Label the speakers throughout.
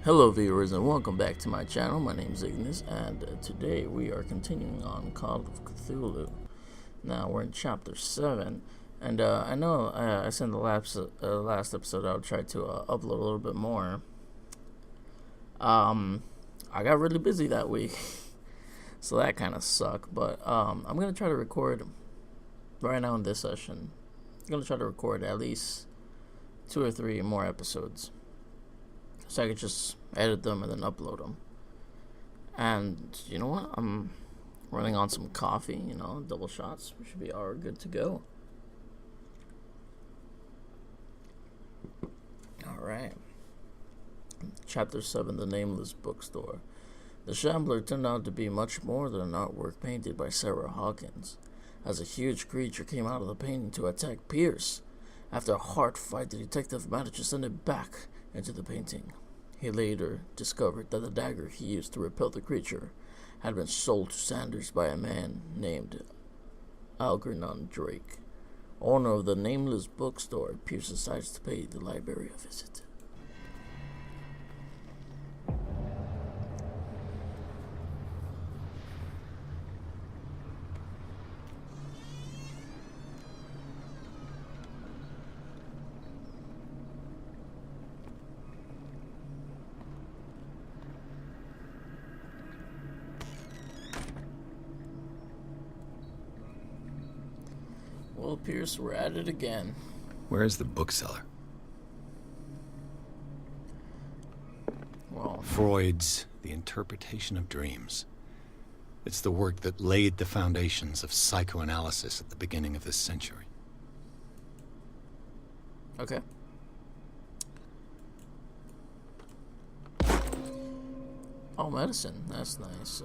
Speaker 1: Hello viewers and welcome back to my channel. My name is Ignis and today we are continuing on Call of Cthulhu. Now we're in chapter 7 and I know I said in the last episode I would try to upload a little bit more. I got really busy that week so that kind of sucked, but I'm going to try to record right now in this session. I'm going to try to record at least 2 or 3 more episodes, so I could just edit them and then upload them. And you know what? I'm running on some coffee, double shots. We should be all good to go. Alright. Chapter 7, The Nameless Bookstore. The Shambler turned out to be much more than an artwork painted by Sarah Hawkins, as a huge creature came out of the painting to attack Pierce. After a hard fight, the detective managed to send it back into the painting. He later discovered that the dagger he used to repel the creature had been sold to Sanders by a man named Algernon Drake, owner of the Nameless Bookstore. Pierce decides to pay the library a visit. Well, Pierce, we're at it again.
Speaker 2: Where is the bookseller?
Speaker 1: Well,
Speaker 2: Freud's The Interpretation of Dreams. It's the work that laid the foundations of psychoanalysis at the beginning of this century.
Speaker 1: okay. Oh, medicine. That's nice.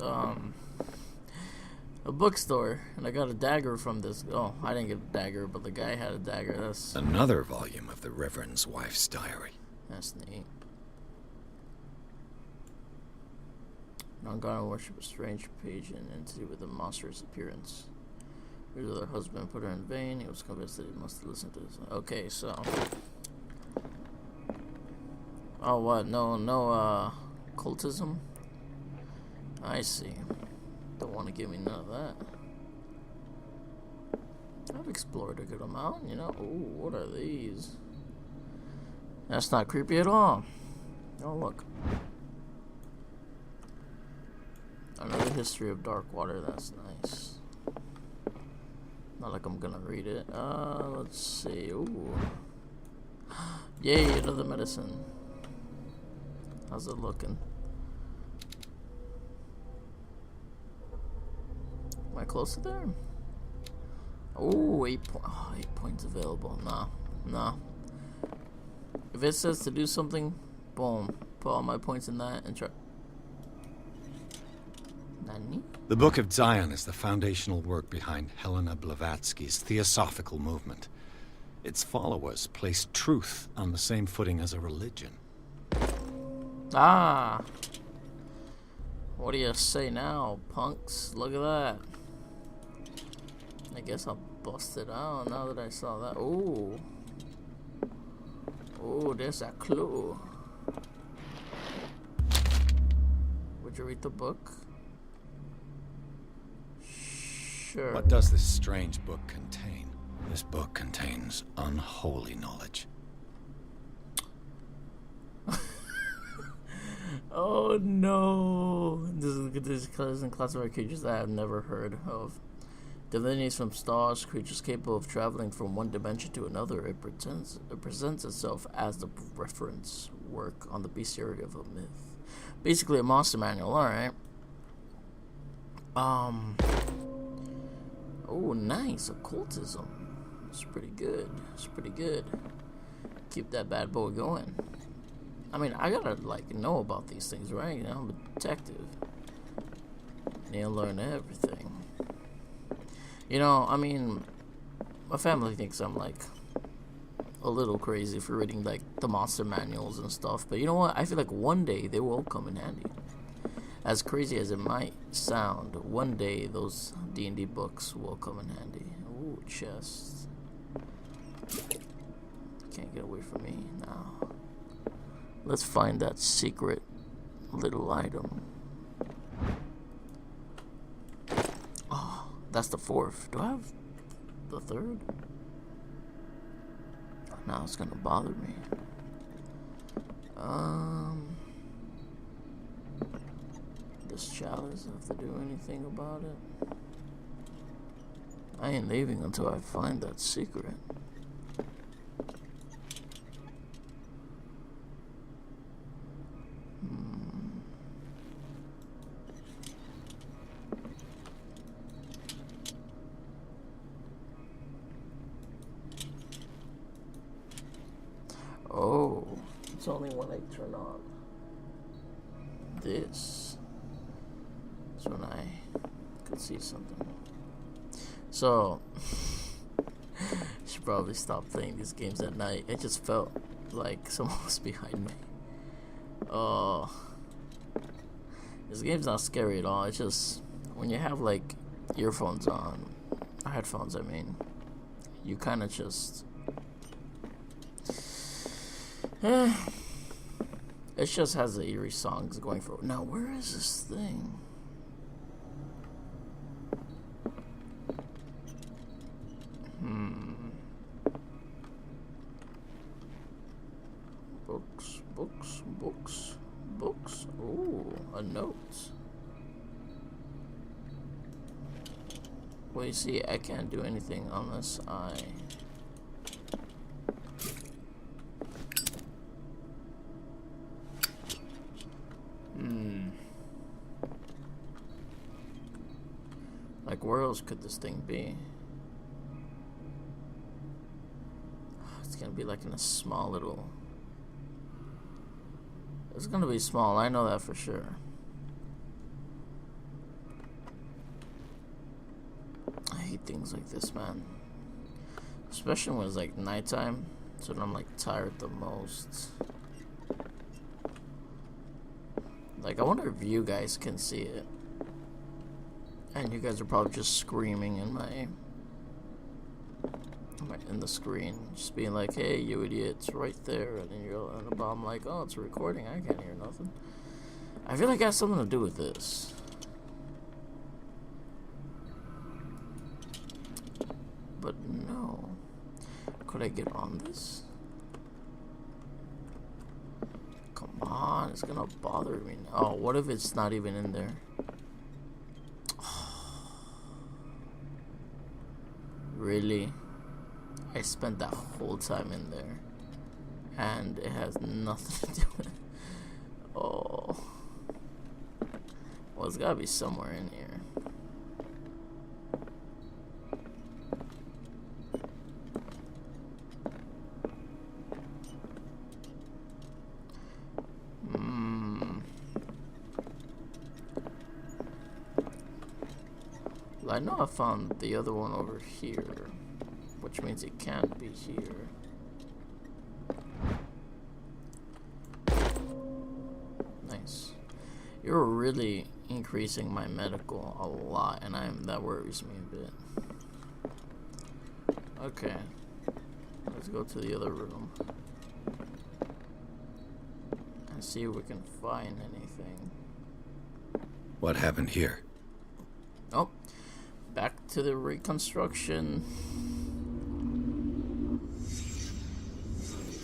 Speaker 1: A bookstore, and I got a dagger from this. Oh, I didn't get a dagger, but the guy had a dagger. That's
Speaker 2: Another volume of the Reverend's wife's diary.
Speaker 1: That's neat. Non-God worship a strange pagan entity with a monstrous appearance. Her other husband put her in vain. He was convinced that he must listen to this. Okay, so. Oh, what? No, cultism? I see. Don't want to give me none of that. I've explored a good amount, Ooh, what are these? That's not creepy at all. Oh, look. Another history of Darkwater. That's nice. Not like I'm gonna read it. Let's see. Ooh. Yay, another medicine. How's it looking? Am I close to there? Oh, 8 points available. Nah. If it says to do something, boom. Put all my points in that and try. Nani?
Speaker 2: The Book of Zion is the foundational work behind Helena Blavatsky's Theosophical movement. Its followers place truth on the same footing as a religion.
Speaker 1: Ah. What do you say now, punks? Look at that. I guess I'll bust it out now that I saw that. Ooh. Ooh, there's a clue. Would you read the book? Sure.
Speaker 2: What does this strange book contain? This book contains unholy knowledge.
Speaker 1: Oh no. This is classified creatures I have never heard of. Divinities from stars, creatures capable of traveling from one dimension to another. It presents itself as the reference work on the bestiary of a myth. Basically a monster manual, alright. Oh, nice. Occultism. It's pretty good. Keep that bad boy going. I mean, I gotta, know about these things, right? I'm a detective. Need to learn everything. My family thinks I'm, a little crazy for reading, the monster manuals and stuff. But you know what? I feel like one day they will come in handy. As crazy as it might sound, one day those D&D books will come in handy. Ooh, chest. Can't get away from me now. Let's find that secret little item. Oh, that's the fourth. Do I have the third? Oh, now it's gonna bother me. This chalice, have to do anything about it? I ain't leaving until I find that secret. Oh, it's only when I turn on this. That's when I could see something. So, I should probably stop playing these games at night. It just felt like someone was behind me. Oh, this game's not scary at all. It's just when you have like earphones on, headphones, I mean, you kind of just. It just has the eerie songs going for it. Now, where is this thing? Books. Ooh, a note. Well, you see, I can't do anything unless I... Like, where else could this thing be? It's gonna be like in a small little... It's gonna be small, I know that for sure. I hate things like this, man. Especially when it's like nighttime. So when I'm like tired the most. Like, I wonder if you guys can see it. And you guys are probably just screaming in the screen, just being like, "Hey, you idiot, it's right there," and then you're on the bottom like, "Oh, it's recording, I can't hear nothing." I feel like it has something to do with this. But no. Could I get on this? Come on, it's gonna bother me now. Oh, what if it's not even in there? Really? I spent that whole time in there, and it has nothing to do with it. Oh. Well, it's gotta be somewhere in here. Well, I know I found the other one over here, which means it can't be here. Nice. You're really increasing my medical a lot, and that worries me a bit. Okay. Let's go to the other room. And see if we can find anything.
Speaker 2: What happened here?
Speaker 1: Oh. Back to the reconstruction.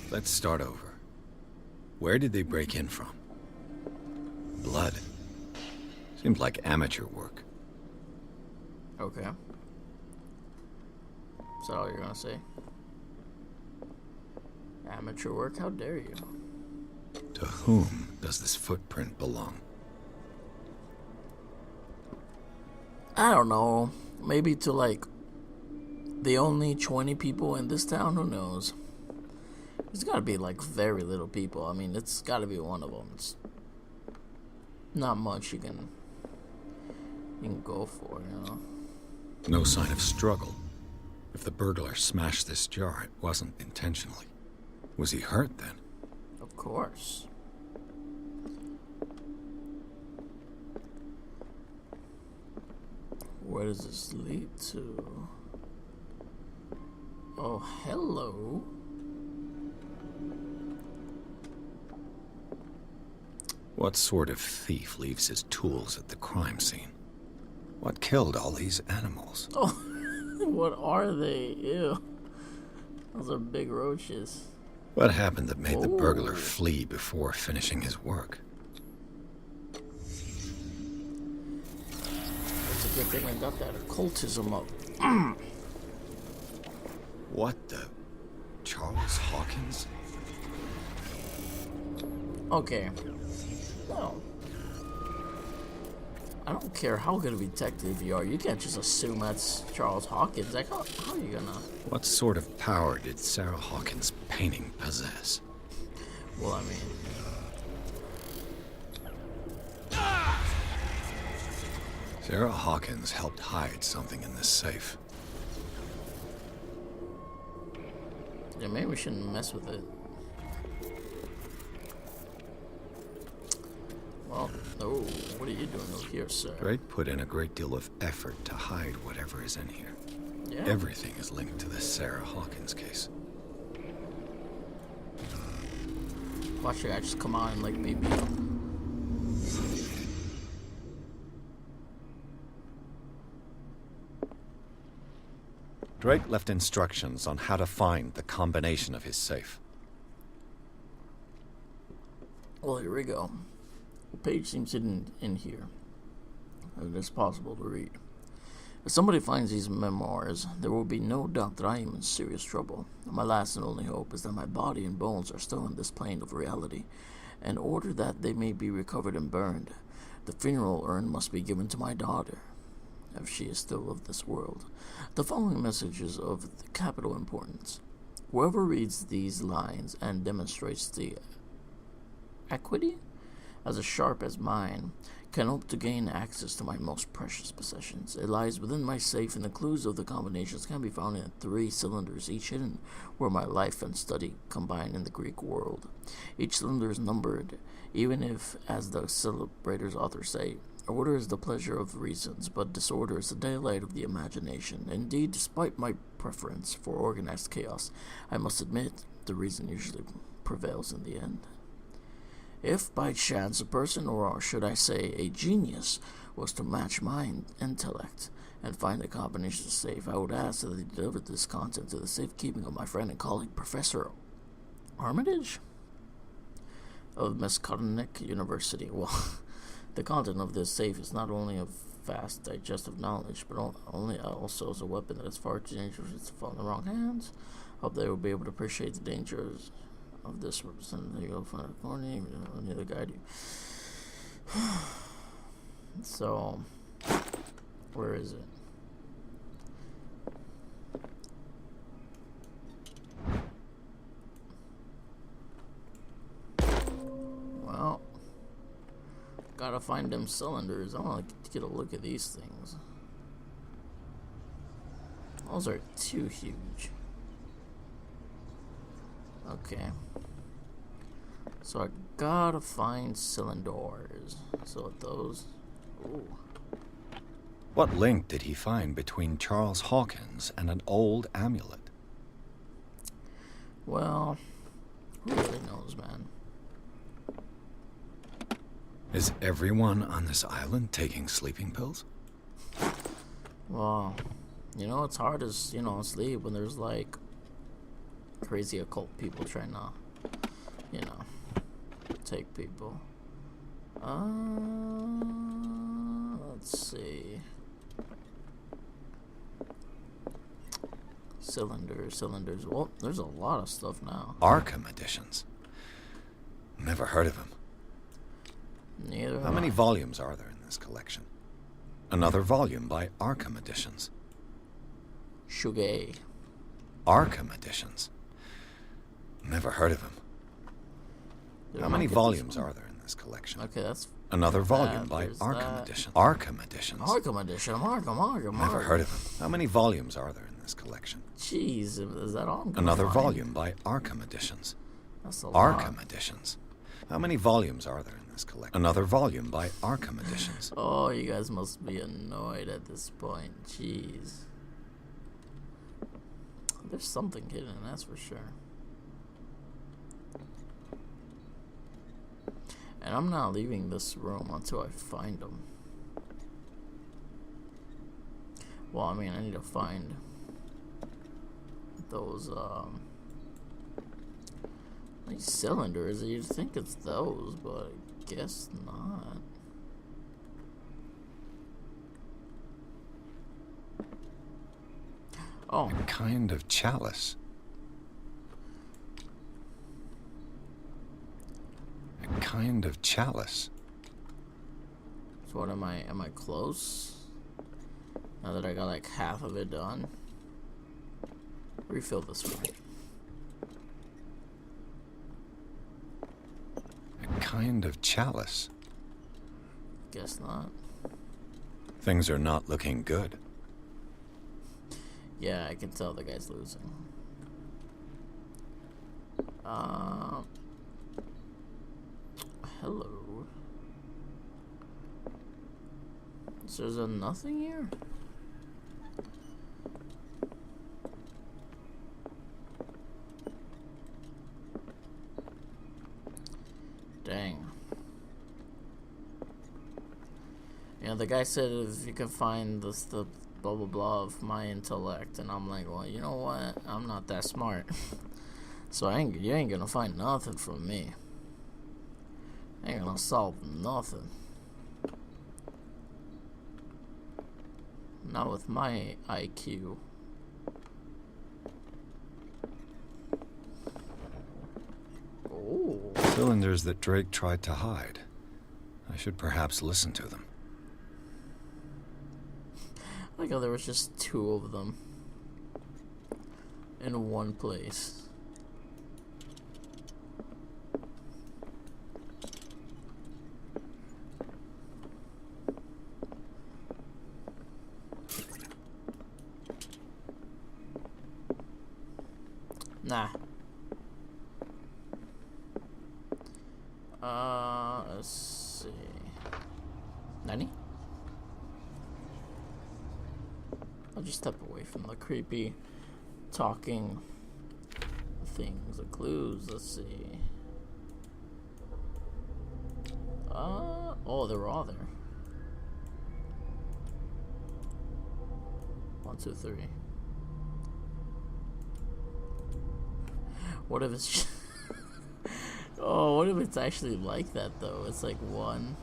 Speaker 2: Let's start over. Where did they break in from? Blood. Seemed like amateur work.
Speaker 1: Okay. Is that all you're gonna say? Amateur work? How dare you?
Speaker 2: To whom does this footprint belong?
Speaker 1: I don't know. Maybe to like the only 20 people in this town. Who knows? There's gotta be like very little people. I mean, it's gotta be one of them. It's not much you can go for, you know.
Speaker 2: No sign of struggle. If the burglar smashed this jar, it wasn't intentionally. Was he hurt then?
Speaker 1: Of course. Where does this lead to? Oh, hello.
Speaker 2: What sort of thief leaves his tools at the crime scene? What killed all these animals?
Speaker 1: Oh, what are they? Ew. Those are big roaches.
Speaker 2: What happened that made the burglar flee before finishing his work?
Speaker 1: It's a good thing I got that occultism up.
Speaker 2: What the? Charles Hawkins?
Speaker 1: Okay. No. I don't care how good of a detective you are. You can't just assume that's Charles Hawkins. Like, how are you gonna?
Speaker 2: What sort of power did Sarah Hawkins' painting possess?
Speaker 1: Well, I mean,
Speaker 2: Sarah Hawkins helped hide something in this safe.
Speaker 1: yeah, maybe we shouldn't mess with it. Well, oh, what are you doing over here, sir?
Speaker 2: Drake put in a great deal of effort to hide whatever is in here.
Speaker 1: Yeah.
Speaker 2: Everything is linked to this Sarah Hawkins case.
Speaker 1: Watch the guy just come on and like maybe.
Speaker 2: Drake left instructions on how to find the combination of his safe.
Speaker 1: Well, here we go. The page seems hidden in here. It is possible to read. If somebody finds these memoirs, there will be no doubt that I am in serious trouble. My last and only hope is that my body and bones are still in this plane of reality. In order that they may be recovered and burned, the funeral urn must be given to my daughter, if she is still of this world. The following message is of capital importance. Whoever reads these lines and demonstrates the equity as sharp as mine can hope to gain access to my most precious possessions. It lies within my safe, and the clues of the combinations can be found in 3 cylinders, each hidden where my life and study combine in the Greek world. Each cylinder is numbered, even if, as the celebrator's authors say, order is the pleasure of reasons, but disorder is the delight of the imagination. Indeed, despite my preference for organized chaos, I must admit the reason usually prevails in the end. If by chance a person, or should I say a genius, was to match my intellect and find the combination safe, I would ask that they deliver this content to the safekeeping of my friend and colleague, Professor Armitage of Miskatonic University. Well, the content of this safe is not only of vast digestive knowledge, but also as a weapon that is far too dangerous to fall in the wrong hands. Hope they will be able to appreciate the dangers of this representative. You'll find a corny, neither guide you. So, where is it? Well, gotta find them cylinders. I want to get a look at these things. Those are too huge. Okay. So I gotta find cylinders. So those. Ooh.
Speaker 2: What link did he find between Charles Hawkins and an old amulet?
Speaker 1: Well, who really knows, man?
Speaker 2: Is everyone on this island taking sleeping pills?
Speaker 1: Well, it's hard to, sleep when there's like crazy occult people trying to, take people. Let's see. Cylinders. Well, there's a lot of stuff now.
Speaker 2: Arkham editions. Never heard of him.
Speaker 1: Neither.
Speaker 2: How many volumes are there in this collection? Another volume by Arkham Editions.
Speaker 1: Shugay.
Speaker 2: Arkham Editions. Never heard of him.
Speaker 1: Did
Speaker 2: How
Speaker 1: I
Speaker 2: many
Speaker 1: not get
Speaker 2: volumes
Speaker 1: this one?
Speaker 2: are there in this collection?
Speaker 1: Okay, that's
Speaker 2: Another volume by
Speaker 1: there's
Speaker 2: Arkham
Speaker 1: that.
Speaker 2: Editions. Arkham Editions.
Speaker 1: Arkham Edition. Arkham.
Speaker 2: Never heard of him. How many volumes are there in this collection?
Speaker 1: Jeez, is that all I'm gonna
Speaker 2: Another
Speaker 1: find?
Speaker 2: volume by Arkham Editions.
Speaker 1: That's a lot.
Speaker 2: Arkham Editions. How many volumes are there in this collection? Another volume by Arkham Editions.
Speaker 1: Oh, you guys must be annoyed at this point. Jeez. There's something hidden, that's for sure. And I'm not leaving this room until I find them. Well, I mean, I need to find those, these cylinders. You'd think it's those, but I guess not. Oh.
Speaker 2: A kind of chalice. A kind of chalice.
Speaker 1: So what am I close? Now that I got like half of it done. Refill this one.
Speaker 2: A kind of chalice.
Speaker 1: Guess not.
Speaker 2: Things are not looking good.
Speaker 1: Yeah, I can tell the guy's losing. Hello. So there's nothing here? Dang. Yeah, the guy said if you can find the blah blah blah of my intellect, and I'm like, well, you know what? I'm not that smart. So you ain't gonna find nothing from me. I ain't gonna solve nothing. Not with my IQ. Oh.
Speaker 2: Cylinders that Drake tried to hide. I should perhaps listen to them.
Speaker 1: Like how there was just 2 of them in one place. Nah. Let's see. Nani? I'll just step away from the creepy talking things, the clues. Let's see. Oh, they're all there. 1, 2, 3. What if it's oh, what if it's actually like that though? It's like 1.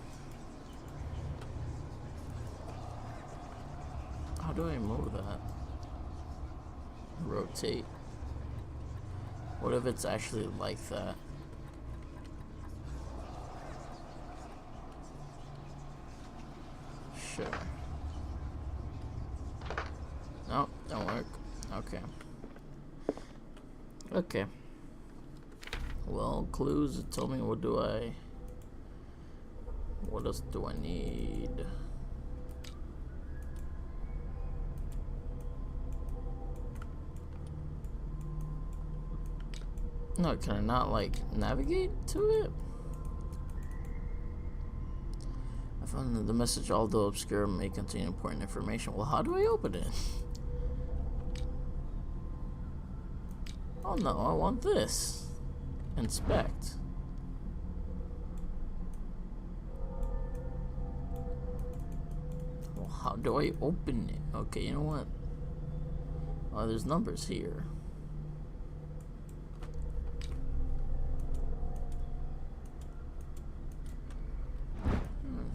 Speaker 1: How do I move that? Rotate. What if it's actually like that? Sure. No, don't work. Okay. Okay. Well, clues tell me what else do I need? No, can I not like navigate to it? I found that the message, although obscure, may contain important information. Well, how do I open it? Oh no, I want this. Inspect. Well, how do I open it? Okay, you know what? Oh, there's numbers here.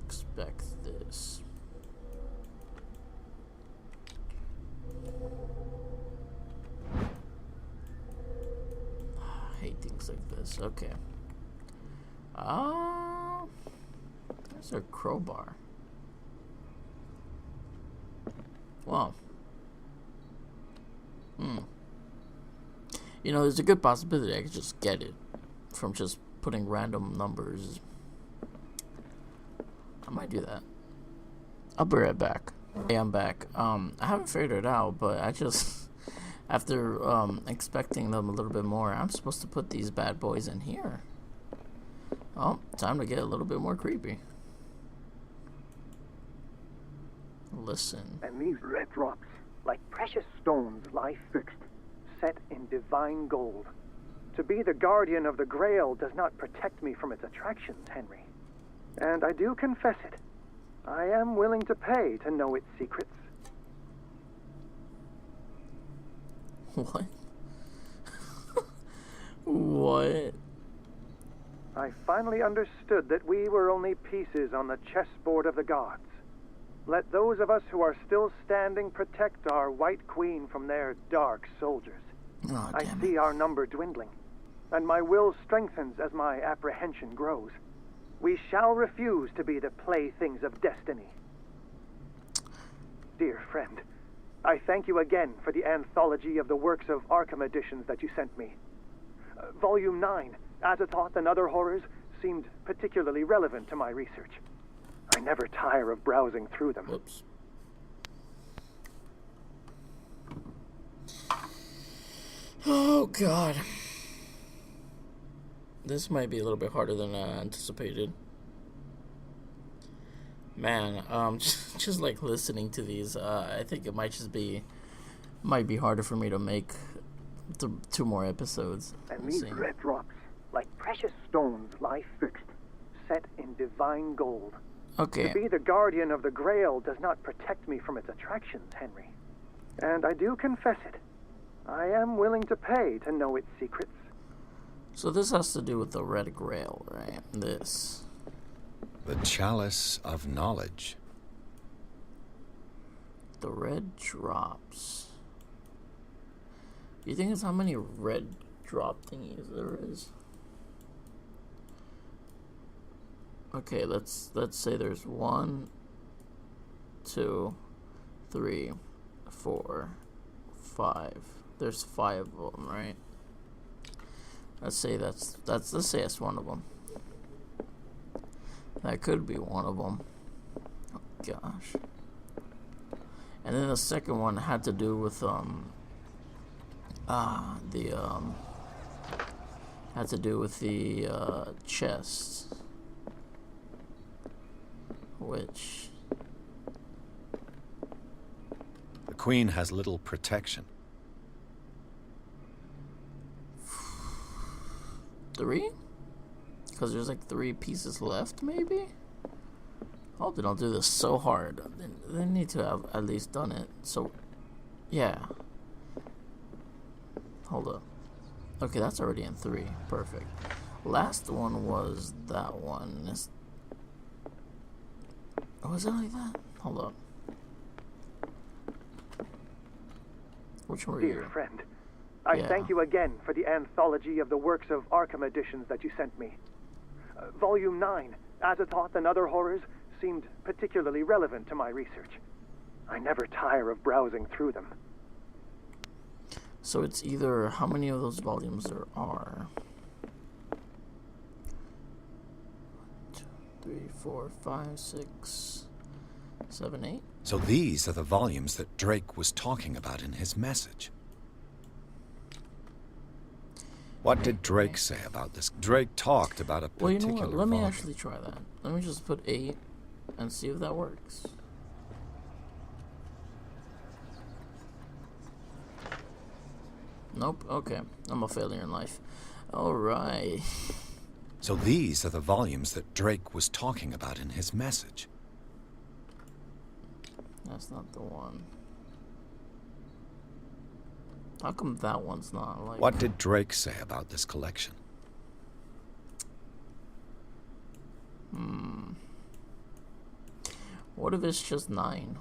Speaker 1: Expect this. I hate things like this. Okay. There's a crowbar. Wow. You know, there's a good possibility I could just get it from just putting random numbers. I might do that. I'll be right back. Hey, I'm back. I haven't figured it out, but I just, after expecting them a little bit more, I'm supposed to put these bad boys in here. Oh, time to get a little bit more creepy. Listen.
Speaker 3: And these red drops, like precious stones, lie fixed, set in divine gold. To be the guardian of the Grail does not protect me from its attractions, Henry. And I do confess it. I am willing to pay to know its secrets.
Speaker 1: What? What?
Speaker 3: I finally understood that we were only pieces on the chessboard of the gods. Let those of us who are still standing protect our White Queen from their dark soldiers.
Speaker 1: Oh,
Speaker 3: I
Speaker 1: damn
Speaker 3: see
Speaker 1: it.
Speaker 3: our number dwindling, and my will strengthens as my apprehension grows. We shall refuse to be the playthings of destiny. Dear friend, I thank you again for the anthology of the works of Arkham editions that you sent me. Volume 9, Azathoth and Other Horrors, seemed particularly relevant to my research. I never tire of browsing through them.
Speaker 1: Whoops. Oh, God. This might be a little bit harder than I anticipated. Man, just like listening to these, I think it might be harder for me to make two more episodes.
Speaker 3: And these red drops, like precious stones, lie fixed, set in divine gold.
Speaker 1: Okay.
Speaker 3: To be the guardian of the Grail does not protect me from its attractions, Henry. And I do confess it. I am willing to pay to know its secrets.
Speaker 1: So this has to do with the Red Grail, right? This.
Speaker 2: The Chalice of Knowledge.
Speaker 1: The red drops. You think it's how many red drop thingies there is? Okay, let's say there's 1, 2, 3, 4, 5. There's 5 of them, right? Let's say that's one of them. That could be one of them. Oh gosh. And then the second one had to do with had to do with the chest, which
Speaker 2: The Queen has little protection.
Speaker 1: 3? Because there's like 3 pieces left, maybe? I hope they don't do this so hard. They need to have at least done it. So, yeah. Hold up. Okay, that's already in 3. Perfect. Last one was that one. Was it like that? Hold up. Which one were you?
Speaker 3: Dear friend, I thank you again for the anthology of the works of Arkham editions that you sent me. Volume 9, Azathoth and Other Horrors, seemed particularly relevant to my research. I never tire of browsing through them.
Speaker 1: So it's either how many of those volumes there are. 1, 2, 3, 4, 5, 6, 7, 8.
Speaker 2: So these are the volumes that Drake was talking about in his message. What did Drake say about this? Drake talked about a particular
Speaker 1: Well, you know what? Let me
Speaker 2: volume.
Speaker 1: actually try that. Let me just put 8 and see if that works. Nope. Okay. I'm a failure in life. Alright.
Speaker 2: So these are the volumes that Drake was talking about in his message.
Speaker 1: That's not the one. How come that one's not like...
Speaker 2: What did Drake say about this collection?
Speaker 1: What if it's just 9?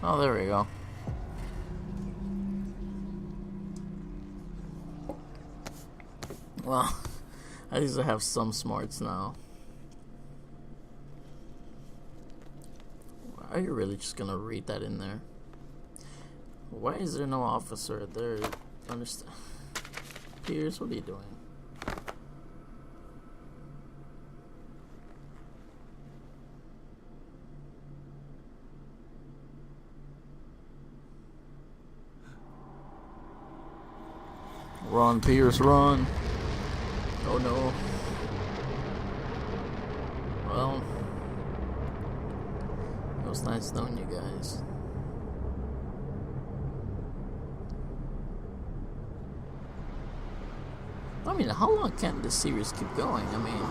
Speaker 1: Oh, there we go. Well, at least I have some smarts now. Are you really just gonna read that in there? Why is there no officer there? Understand? Pierce, what are you doing? Run, Pierce, run. Oh no. Well, it was nice knowing you guys. I mean, how long can this series keep going? I mean,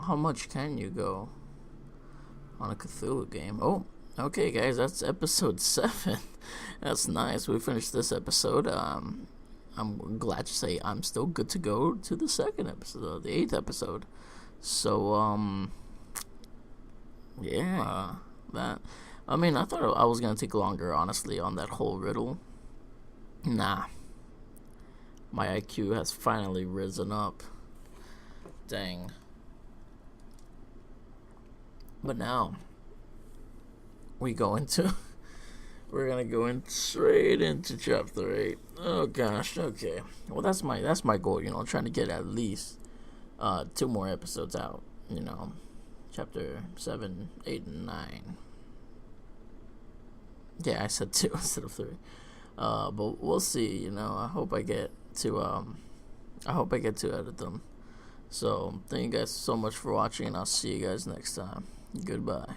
Speaker 1: how much can you go on a Cthulhu game? Oh, okay, guys, that's episode 7. That's nice. We finished this episode. I'm glad to say I'm still good to go to the second episode, the 8th episode. So, yeah, that. I mean, I thought I was gonna take longer, honestly, on that whole riddle. Nah. My IQ has finally risen up. Dang. But now we're gonna go in straight into chapter 8. Oh gosh, okay. Well, that's my goal, trying to get at least 2 more episodes out, chapter 7, 8, and 9. Yeah, I said 2 instead of 3. But we'll see, I hope I get to edit them. So thank you guys so much for watching, and I'll see you guys next time. Goodbye.